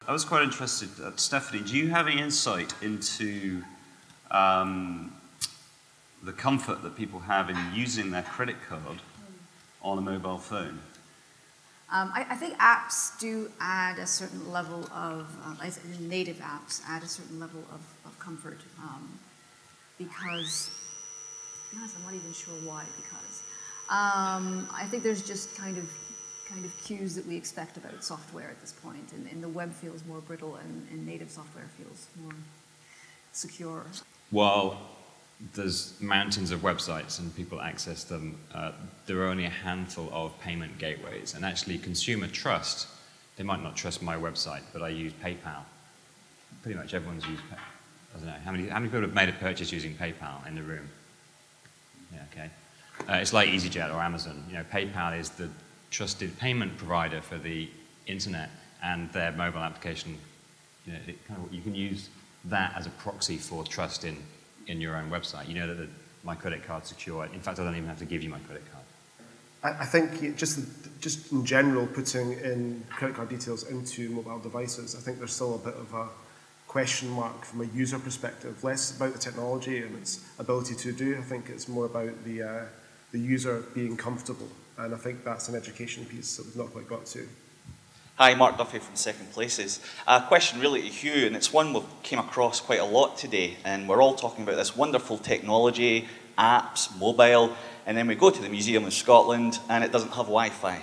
I was quite interested, Stephanie, do you have any insight into the comfort that people have in using their credit card on a mobile phone? I think apps do add a certain level of, native apps add a certain level of comfort because, to be honest, I'm not even sure why, because I think there's just kind of cues that we expect about software at this point, and the web feels more brittle and native software feels more secure. While there's mountains of websites and people access them, there are only a handful of payment gateways. And actually, consumer trust, they might not trust my website, but I use PayPal. Pretty much everyone's used PayPal. I don't know, how many people have made a purchase using PayPal in the room? Yeah, okay. It's like EasyJet or Amazon. You know, PayPal is the trusted payment provider for the internet, and their mobile application, you know, you can use that as a proxy for trust in your own website. You know that my credit card's secure. In fact, I don't even have to give you my credit card. I think just in general, putting in credit card details into mobile devices, I think there's still a bit of a question mark from a user perspective. Less about the technology and its ability to do. I think it's more about the user being comfortable. And I think that's an education piece that we've not quite got to. Hi, Mark Duffy from Second Places. A question really to Hugh, and it's one we've came across quite a lot today, and we're all talking about this wonderful technology, apps, mobile, and then we go to the Museum of Scotland and it doesn't have Wi-Fi.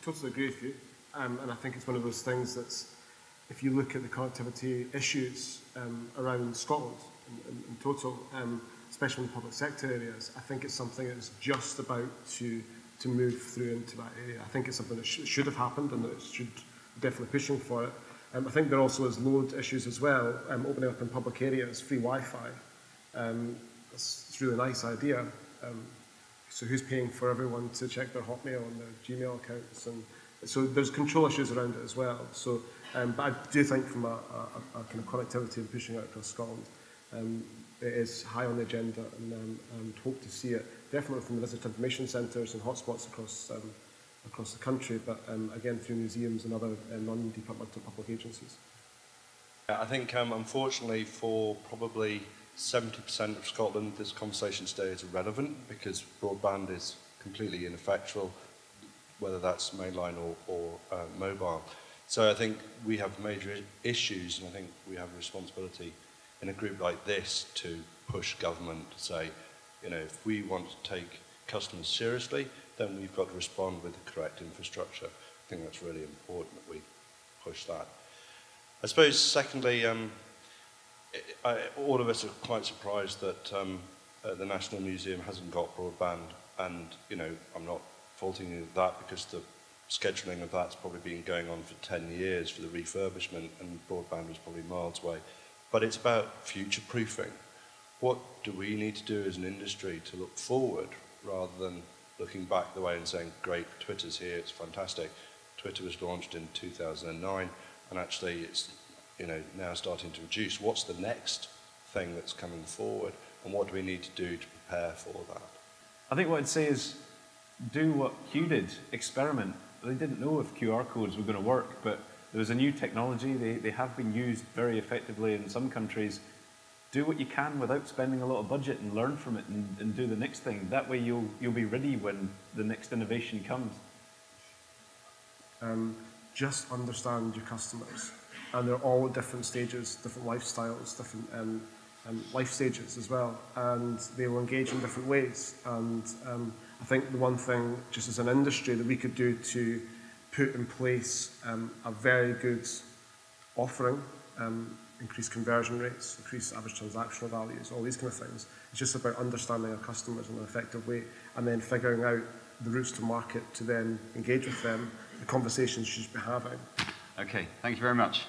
Totally agree with you, and I think it's one of those things that's, if you look at the connectivity issues around Scotland in total, especially in the public sector areas, I think it's something that's just about to move through into that area. I think it's something that should have happened and that it should definitely pushing for it. I think there also is load issues as well, opening up in public areas, free Wi-Fi. It's a really nice idea. So who's paying for everyone to check their Hotmail and their Gmail accounts? And so there's control issues around it as well. So, but I do think from a kind of connectivity and pushing out across Scotland, it is high on the agenda, and hope to see it definitely from the visitor information centres and hotspots across the country, but again through museums and other non-departmental public agencies. I think unfortunately for probably 70% of Scotland, this conversation today is irrelevant because broadband is completely ineffectual, whether that's mainline or mobile. So I think we have major issues, and I think we have a responsibility in a group like this to push government to say, you know, if we want to take customers seriously, then we've got to respond with the correct infrastructure. I think that's really important that we push that. I suppose, secondly, all of us are quite surprised that the National Museum hasn't got broadband, and, you know, I'm not faulting you for that because the scheduling of that's probably been going on for 10 years for the refurbishment, and broadband was probably miles away. But it's about future-proofing. What do we need to do as an industry to look forward rather than looking back the way and saying, great, Twitter's here, it's fantastic. Twitter was launched in 2009, and actually it's, you know, now starting to reduce. What's the next thing that's coming forward, and what do we need to do to prepare for that? I think what I'd say is do what Hugh did, experiment. They didn't know if QR codes were going to work, but there was a new technology. They have been used very effectively in some countries. Do what you can without spending a lot of budget and learn from it and do the next thing. That way you'll be ready when the next innovation comes. Just understand your customers. And they're all at different stages, different lifestyles, different life stages as well. And they will engage in different ways. And I think the one thing, just as an industry, that we could do to put in place a very good offering, increase conversion rates, increase average transactional values, all these kind of things. It's just about understanding our customers in an effective way and then figuring out the routes to market to then engage with them, the conversations you should be having. Okay, thank you very much.